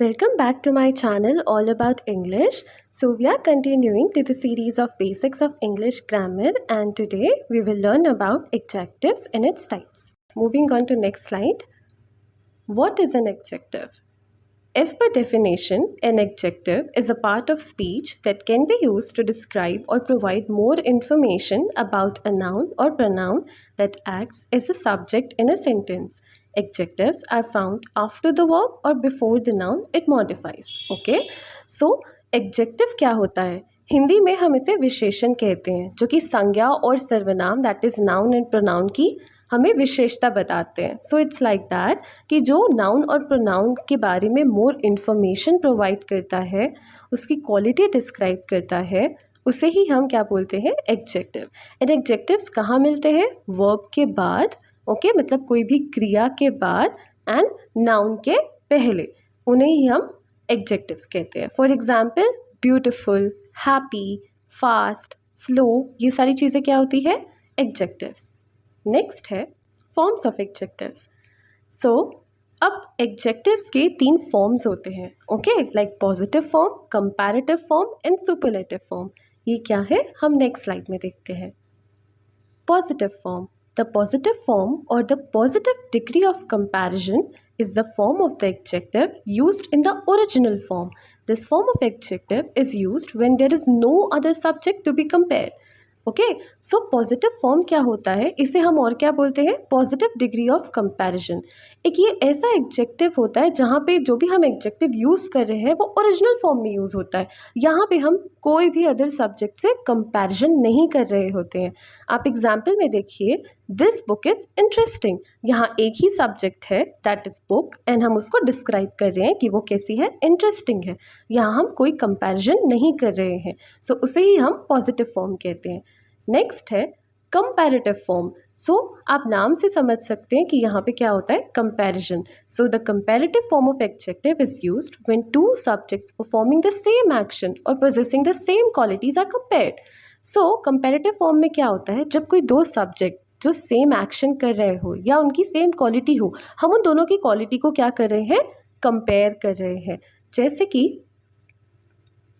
Welcome back to my channel all about English. So we are continuing to the series of basics of English grammar and today we will learn about adjectives and its types. Moving on to next slide. What is an adjective? As per definition, an adjective is a part of speech that can be used to describe or provide more information about a noun or pronoun that acts as a subject in a sentence. Adjectives are found after the verb or before the noun it modifies. Okay? So, adjective क्या होता है? हिंदी में हम इसे विशेषण कहते हैं जो कि संज्ञा और सर्वनाम that is noun and pronoun की हमें विशेषता बताते हैं. सो इट्स लाइक दैट कि जो नाउन और प्रोनाउन के बारे में मोर इन्फॉर्मेशन प्रोवाइड करता है, उसकी क्वालिटी डिस्क्राइब करता है, उसे ही हम क्या बोलते हैं? एडजेक्टिव. एंड एडजेक्टिव्स कहाँ मिलते हैं? वर्ब के बाद. ओके मतलब कोई भी क्रिया के बाद एंड नाउन के पहले, उन्हें ही हम एडजेक्टिव्स कहते हैं. For example beautiful, happy, fast, slow, ये सारी चीज़ें क्या होती है? एडजेक्टिव्स. नेक्स्ट है फॉर्म्स ऑफ एडजेक्टिव्स. सो अब एडजेक्टिव्स के 3 फॉर्म्स होते हैं. Okay like positive form, comparative form and superlative form. ये क्या है हम नेक्स्ट स्लाइड में देखते हैं. Positive form. The positive form और the positive degree of comparison is the form of the adjective used in the original form. This form of adjective is used when there is no other subject to be compared. Okay so positive form क्या होता है? इसे हम और क्या बोलते हैं? Positive degree of comparison. एक ये ऐसा एडजेक्टिव होता है जहाँ पे जो भी हम एडजेक्टिव यूज़ कर रहे हैं वो ओरिजिनल फॉर्म में यूज़ होता है. यहाँ पे हम कोई भी अदर सब्जेक्ट से कंपैरिजन नहीं कर रहे होते हैं. आप एग्जाम्पल में देखिए, दिस बुक इज़ इंटरेस्टिंग. यहाँ एक ही सब्जेक्ट है दैट इज़ बुक एंड हम उसको डिस्क्राइब कर रहे हैं कि वो कैसी है? इंटरेस्टिंग है. यहाँ हम कोई कंपैरिजन नहीं कर रहे हैं. सो उसे ही हम पॉजिटिव फॉर्म कहते हैं. नेक्स्ट है कंपैरेटिव फॉर्म. सो आप नाम से समझ सकते हैं कि यहाँ पे क्या होता है? Comparison. So the comparative form of adjective is used when 2 subjects performing the same action और possessing the same qualities are compared. So comparative form में क्या होता है? जब कोई 2 सब्जेक्ट जो सेम एक्शन कर रहे हो या उनकी सेम क्वालिटी हो, हम उन दोनों की क्वालिटी को क्या कर रहे हैं? कंपेयर कर रहे हैं. जैसे कि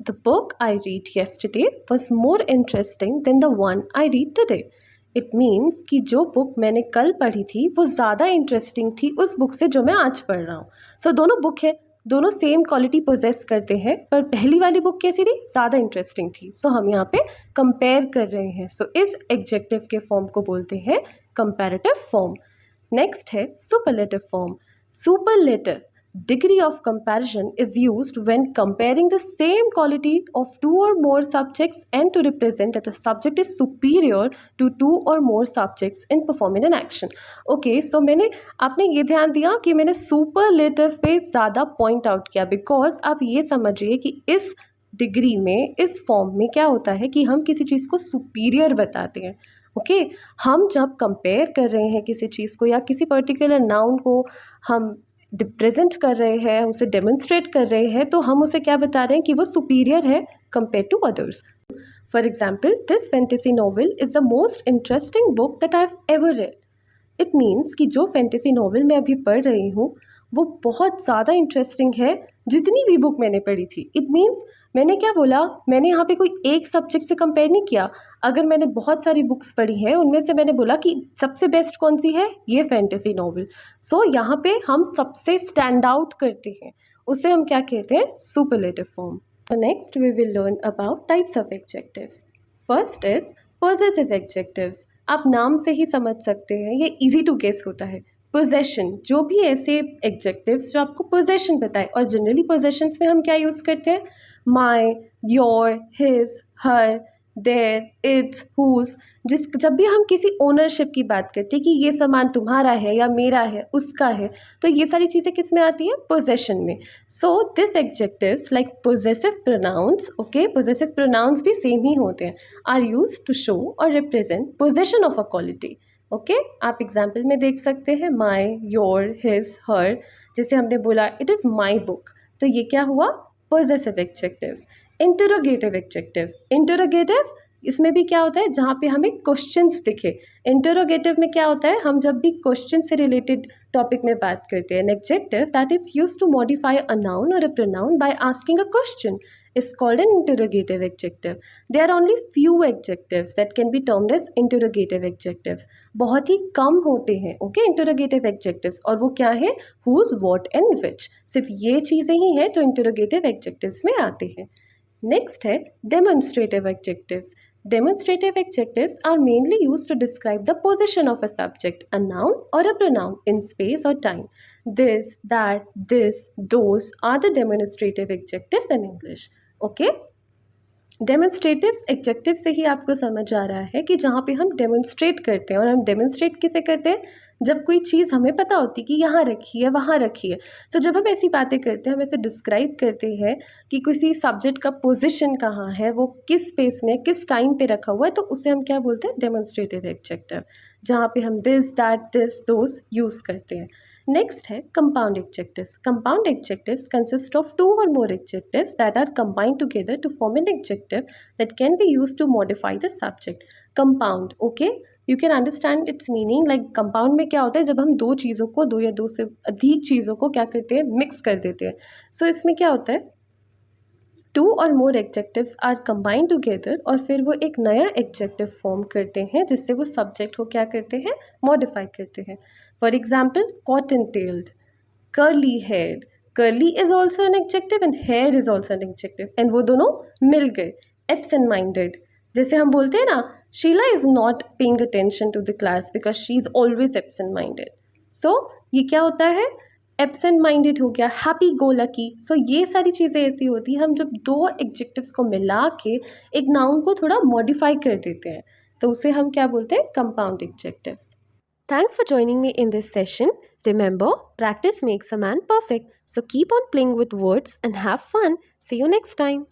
The book I read yesterday was more interesting than the one I read today. It means कि जो बुक मैंने कल पढ़ी थी वो ज़्यादा इंटरेस्टिंग थी उस बुक से जो मैं आज पढ़ रहा हूँ. सो दोनों बुक है, दोनों सेम क्वालिटी पोजेस करते हैं, पर पहली वाली बुक कैसी थी? ज़्यादा इंटरेस्टिंग थी. सो हम यहाँ पे कंपेयर कर रहे हैं. सो इस एडजेक्टिव के फॉर्म को बोलते हैं कंपैरेटिव फॉर्म. नेक्स्ट है superlative form. Superlative degree of comparison is used when comparing the same quality of 2 or more subjects and to represent that the subject is superior to 2 or more subjects in performing an action. Okay, so आपने ये ध्यान दिया कि मैंने superlative पे ज़्यादा point out किया because आप ये समझिए कि इस डिग्री में, इस फॉर्म में क्या होता है कि हम किसी चीज़ को सुपीरियर बताते हैं. ओके हम जब कंपेयर कर रहे हैं किसी चीज़ को या किसी पर्टिकुलर नाउन को हम रिप्रेजेंट कर रहे हैं, उसे डेमोन्स्ट्रेट कर रहे हैं, तो हम उसे क्या बता रहे हैं कि वो सुपीरियर है compare to others. For example this fantasy novel is the most interesting book that I have ever read. It means कि जो फैंटेसी नॉवल मैं अभी पढ़ रही हूँ वो बहुत ज़्यादा इंटरेस्टिंग है जितनी भी बुक मैंने पढ़ी थी. इट मीन्स मैंने क्या बोला? मैंने यहाँ पे कोई एक सब्जेक्ट से कंपेयर नहीं किया. अगर मैंने बहुत सारी बुक्स पढ़ी हैं उनमें से मैंने बोला कि सबसे बेस्ट कौन सी है? ये फैंटेसी नॉवल. सो यहाँ पे हम सबसे स्टैंड आउट करते हैं, उसे हम क्या कहते हैं? Superlative form. So next we will learn about types of adjectives. First is possessive adjectives. आप नाम से ही समझ सकते हैं, ये इजी टू गेस होता है. पोजेशन, जो भी ऐसे एडजेक्टिव्स जो आपको पोजेशन बताए, और जनरली पोजेशंस में हम क्या यूज़ करते हैं? My, your, his, her, their, its, whose. जब भी हम किसी ओनरशिप की बात करते हैं कि ये सामान तुम्हारा है या मेरा है, उसका है, तो ये सारी चीज़ें किस में आती है? पोजेशन में. So this adjectives like possessive pronouns, okay possessive pronouns भी सेम ही होते हैं, आर यूज टू शो और represent possession of a quality. Okay आप एग्जाम्पल में देख सकते हैं माई, योर, हिज, हर. जैसे हमने बोला इट इज़ माई बुक, तो ये क्या हुआ? Possessive adjectives. Interrogative adjectives. Interrogative इसमें भी क्या होता है, जहाँ पे हमें क्वेश्चंस दिखे। इंटरोगेटिव में क्या होता है, हम जब भी क्वेश्चन से रिलेटेड टॉपिक में बात करते हैं, an adjective that is used to modify a noun और a pronoun by asking a question is called an interrogative adjective. There are only few adjectives that can be termed as interrogative adjectives. बहुत ही कम होते हैं okay interrogative adjectives, और वो क्या है, whose, what and which. सिर्फ ये चीज़ें ही हैं जो interrogative adjectives में आते हैं. Next है demonstrative adjectives. Demonstrative adjectives are mainly used to describe the position of a subject, a noun or a pronoun in space or time. This, that, this, those are the demonstrative adjectives in English. Okay, demonstratives adjective से ही आपको समझ आ रहा है कि जहाँ पे हम डेमोन्स्ट्रेट करते हैं, और हम डेमोन्स्ट्रेट किसे करते हैं, जब कोई चीज़ हमें पता होती कि यहाँ रखी है वहाँ रखी है. सो जब हम ऐसी बातें करते हैं, हम ऐसे डिस्क्राइब करते हैं कि किसी सब्जेक्ट का पोजीशन कहाँ है, वो किस स्पेस में किस टाइम पे रखा हुआ है, तो उसे हम क्या बोलते हैं, डेमोन्स्ट्रेटिव एडजेक्टिव, जहाँ पे हम this, that, this, those use करते हैं. नेक्स्ट है compound adjectives. Compound adjectives consist of two और more adjectives that are combined together to form an adjective that can be used to modify the subject. Compound, okay, you can understand its meaning. Like compound में क्या होता है, जब हम दो चीज़ों को, दो या दो से अधिक चीज़ों को क्या करते हैं, मिक्स कर देते हैं. सो इसमें क्या होता है, टू और more adjectives are combined together, और फिर वो एक नया एडजेक्टिव फॉर्म करते हैं जिससे वो सब्जेक्ट को क्या करते हैं, मॉडिफाई करते हैं. For example, cotton tailed, curly hair. Curly is also an adjective and hair is also an adjective, and वो दोनों मिल गए. एब्सेंट माइंडेड, जैसे हम बोलते हैं ना, Sheela is not paying attention to the class because she is always absent minded. So ये क्या होता है, एब्सेंट माइंडेड हो गया. Happy go lucky. सो ये सारी चीज़ें ऐसी होती हैं, हम जब दो एडजेक्टिव्स को मिला के एक नाउन को थोड़ा मॉडिफाई कर देते हैं, तो उसे हम क्या बोलते हैं, compound adjectives. Thanks for joining me in this session. Remember, practice makes a man perfect. So keep on playing with words and have fun. See you next time.